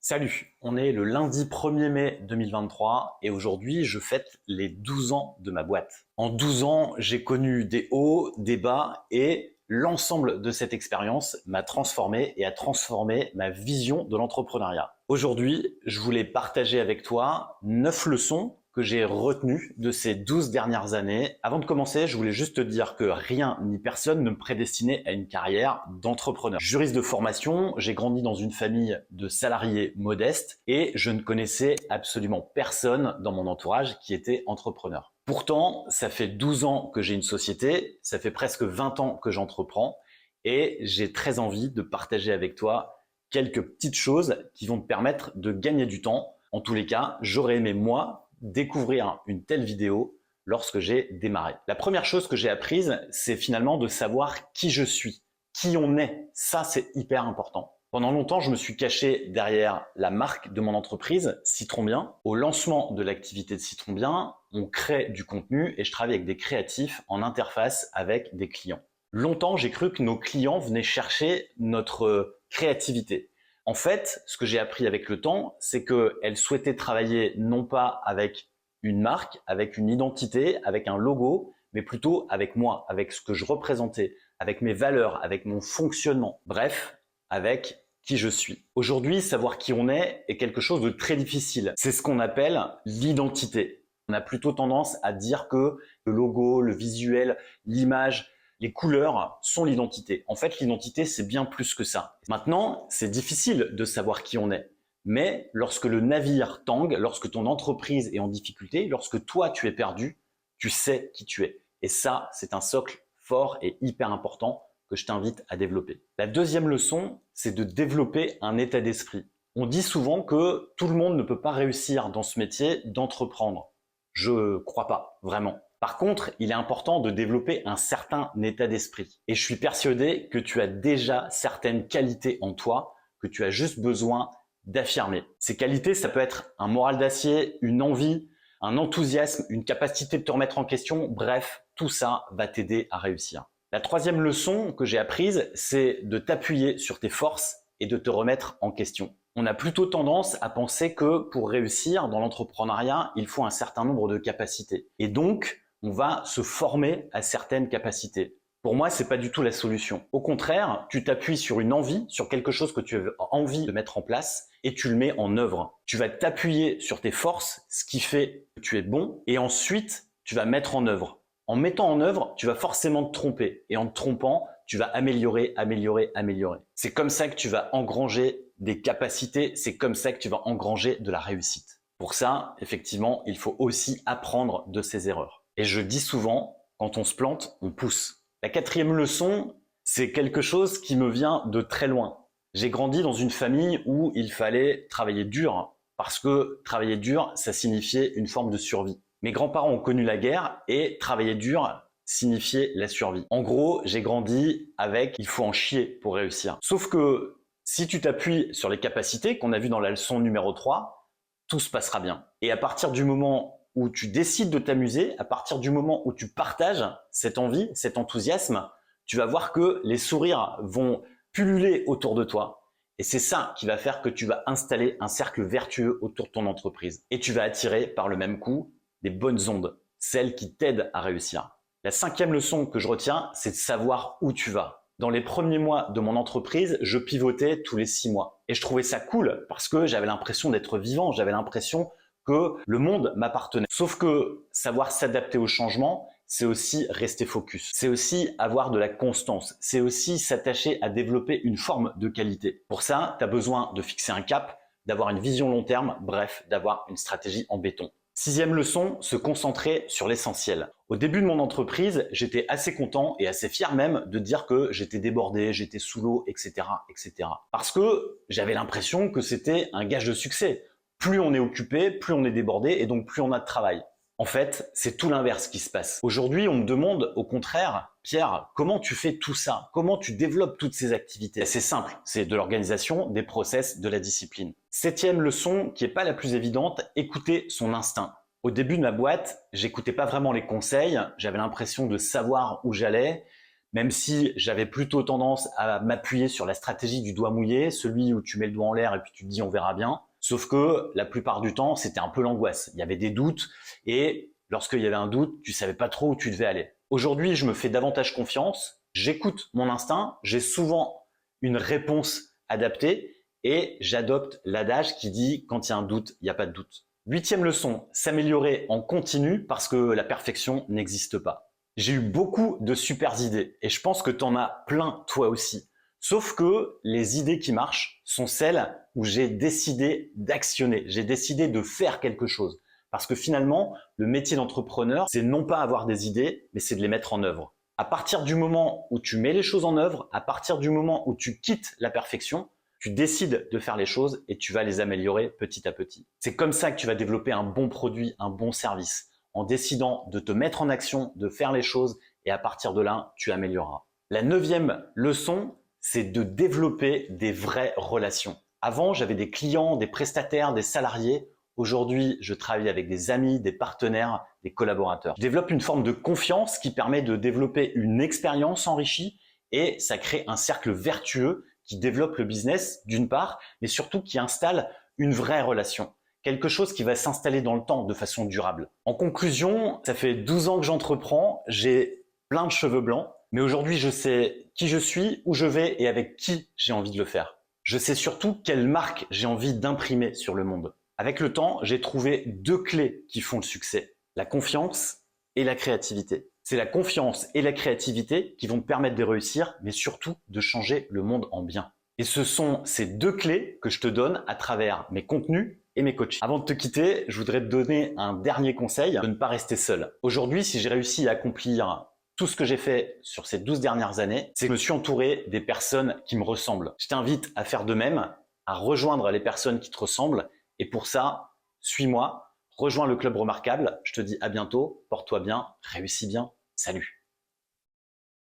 Salut, on est le lundi 1er mai 2023 et aujourd'hui je fête les 12 ans de ma boîte. En 12 ans, j'ai connu des hauts, des bas et l'ensemble de cette expérience m'a transformé et a transformé ma vision de l'entrepreneuriat. Aujourd'hui, je voulais partager avec toi 9 leçons que j'ai retenues de ces 12 dernières années. Avant de commencer, je voulais juste te dire que rien ni personne ne me prédestinait à une carrière d'entrepreneur. Juriste de formation, j'ai grandi dans une famille de salariés modestes et je ne connaissais absolument personne dans mon entourage qui était entrepreneur. Pourtant, ça fait 12 ans que j'ai une société, ça fait presque 20 ans que j'entreprends et j'ai très envie de partager avec toi quelques petites choses qui vont te permettre de gagner du temps. En tous les cas, j'aurais aimé moi découvrir une telle vidéo lorsque j'ai démarré. La première chose que j'ai apprise, c'est finalement de savoir qui je suis, qui on est. Ça, c'est hyper important. Pendant longtemps, je me suis caché derrière la marque de mon entreprise, Citron Bien. Au lancement de l'activité de Citron Bien, on crée du contenu et je travaille avec des créatifs en interface avec des clients. Longtemps, j'ai cru que nos clients venaient chercher notre créativité. En fait, ce que j'ai appris avec le temps, c'est qu'elles souhaitaient travailler non pas avec une marque, avec une identité, avec un logo, mais plutôt avec moi, avec ce que je représentais, avec mes valeurs, avec mon fonctionnement. Bref, avec qui je suis. Aujourd'hui, savoir qui on est quelque chose de très difficile. C'est ce qu'on appelle l'identité. On a plutôt tendance à dire que le logo, le visuel, l'image, les couleurs sont l'identité. En fait, l'identité, c'est bien plus que ça. Maintenant, c'est difficile de savoir qui on est. Mais lorsque le navire tangue, lorsque ton entreprise est en difficulté, lorsque toi, tu es perdu, tu sais qui tu es. Et ça, c'est un socle fort et hyper important que je t'invite à développer. La deuxième leçon, c'est de développer un état d'esprit. On dit souvent que tout le monde ne peut pas réussir dans ce métier d'entreprendre. Je crois pas, vraiment. Par contre, il est important de développer un certain état d'esprit. Et je suis persuadé que tu as déjà certaines qualités en toi que tu as juste besoin d'affirmer. Ces qualités, ça peut être un moral d'acier, une envie, un enthousiasme, une capacité de te remettre en question. Bref, tout ça va t'aider à réussir. La troisième leçon que j'ai apprise, c'est de t'appuyer sur tes forces et de te remettre en question. On a plutôt tendance à penser que pour réussir dans l'entrepreneuriat, il faut un certain nombre de capacités. Et donc, on va se former à certaines capacités. Pour moi, c'est pas du tout la solution. Au contraire, tu t'appuies sur une envie, sur quelque chose que tu as envie de mettre en place et tu le mets en œuvre. Tu vas t'appuyer sur tes forces, ce qui fait que tu es bon, et ensuite, tu vas mettre en œuvre. En mettant en œuvre, tu vas forcément te tromper et en te trompant, tu vas améliorer, améliorer, améliorer. C'est comme ça que tu vas engranger des capacités, c'est comme ça que tu vas engranger de la réussite. Pour ça, effectivement, il faut aussi apprendre de ses erreurs. Et je dis souvent, quand on se plante, on pousse. La quatrième leçon, c'est quelque chose qui me vient de très loin. J'ai grandi dans une famille où il fallait travailler dur parce que travailler dur, ça signifiait une forme de survie. Mes grands-parents ont connu la guerre et travailler dur signifiait la survie. En gros, j'ai grandi avec il faut en chier pour réussir. Sauf que si tu t'appuies sur les capacités qu'on a vues dans la leçon numéro 3, tout se passera bien. Et à partir du moment où tu décides de t'amuser, à partir du moment où tu partages cette envie, cet enthousiasme, tu vas voir que les sourires vont pulluler autour de toi. Et c'est ça qui va faire que tu vas installer un cercle vertueux autour de ton entreprise. Et tu vas attirer par le même coup des bonnes ondes, celles qui t'aident à réussir. La cinquième leçon que je retiens, c'est de savoir où tu vas. Dans les premiers mois de mon entreprise, je pivotais tous les 6 mois. Et je trouvais ça cool parce que j'avais l'impression d'être vivant, j'avais l'impression que le monde m'appartenait. Sauf que savoir s'adapter au changement, c'est aussi rester focus. C'est aussi avoir de la constance. C'est aussi s'attacher à développer une forme de qualité. Pour ça, tu as besoin de fixer un cap, d'avoir une vision long terme, bref, d'avoir une stratégie en béton. Sixième leçon, se concentrer sur l'essentiel. Au début de mon entreprise, j'étais assez content et assez fier même de dire que j'étais débordé, j'étais sous l'eau, etc., etc. Parce que j'avais l'impression que c'était un gage de succès. Plus on est occupé, plus on est débordé et donc plus on a de travail. En fait, c'est tout l'inverse qui se passe. Aujourd'hui, on me demande au contraire, Pierre, comment tu fais tout ça? Comment tu développes toutes ces activités? C'est simple, c'est de l'organisation, des process, de la discipline. Septième leçon, qui n'est pas la plus évidente, écouter son instinct. Au début de ma boîte, j'écoutais pas vraiment les conseils, j'avais l'impression de savoir où j'allais, même si j'avais plutôt tendance à m'appuyer sur la stratégie du doigt mouillé, celui où tu mets le doigt en l'air et puis tu te dis on verra bien. Sauf que la plupart du temps, c'était un peu l'angoisse. Il y avait des doutes et lorsqu'il y avait un doute, tu savais pas trop où tu devais aller. Aujourd'hui, je me fais davantage confiance, j'écoute mon instinct, j'ai souvent une réponse adaptée et j'adopte l'adage qui dit quand il y a un doute, il n'y a pas de doute. 8e leçon, s'améliorer en continu parce que la perfection n'existe pas. J'ai eu beaucoup de super idées et je pense que tu en as plein toi aussi. Sauf que les idées qui marchent sont celles où j'ai décidé d'actionner, j'ai décidé de faire quelque chose. Parce que finalement, le métier d'entrepreneur, c'est non pas avoir des idées, mais c'est de les mettre en œuvre. À partir du moment où tu mets les choses en œuvre, à partir du moment où tu quittes la perfection, tu décides de faire les choses et tu vas les améliorer petit à petit. C'est comme ça que tu vas développer un bon produit, un bon service, en décidant de te mettre en action, de faire les choses et à partir de là, tu amélioreras. La 9e leçon, c'est de développer des vraies relations. Avant, j'avais des clients, des prestataires, des salariés. Aujourd'hui, je travaille avec des amis, des partenaires, des collaborateurs. Je développe une forme de confiance qui permet de développer une expérience enrichie et ça crée un cercle vertueux qui développe le business d'une part, mais surtout qui installe une vraie relation. Quelque chose qui va s'installer dans le temps de façon durable. En conclusion, ça fait 12 ans que j'entreprends, j'ai plein de cheveux blancs, mais aujourd'hui je sais qui je suis, où je vais et avec qui j'ai envie de le faire. Je sais surtout quelle marque j'ai envie d'imprimer sur le monde. Avec le temps, j'ai trouvé 2 clés qui font le succès, la confiance et la créativité. C'est la confiance et la créativité qui vont te permettre de réussir, mais surtout de changer le monde en bien. Et ce sont ces 2 clés que je te donne à travers mes contenus et mes coachings. Avant de te quitter, je voudrais te donner un dernier conseil, de ne pas rester seul. Aujourd'hui, si j'ai réussi à accomplir tout ce que j'ai fait sur ces 12 dernières années, c'est que je me suis entouré des personnes qui me ressemblent. Je t'invite à faire de même, à rejoindre les personnes qui te ressemblent. Et pour ça, suis-moi, rejoins le Club Remarquable. Je te dis à bientôt, porte-toi bien, réussis bien. Salut!